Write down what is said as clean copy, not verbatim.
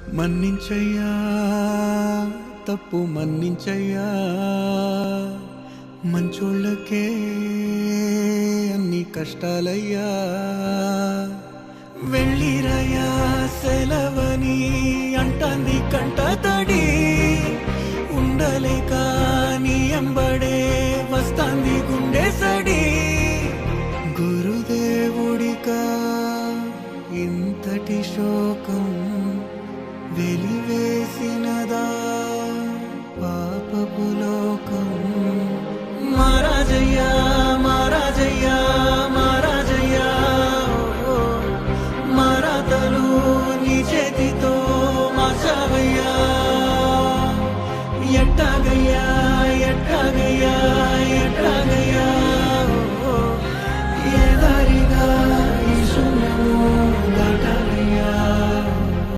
మన్నించయ్యా తప్పు మన్నించయ్యా మంచోళ్ళకే అన్ని కష్టాలయ్యా వెళ్ళిరయ్యా సెలవని అంటాంది కంట తడి ఉండలేక నీ ఎంబడే వస్తాంది గుండె సడి గురుదేవుడికా ఇంతటి శోకం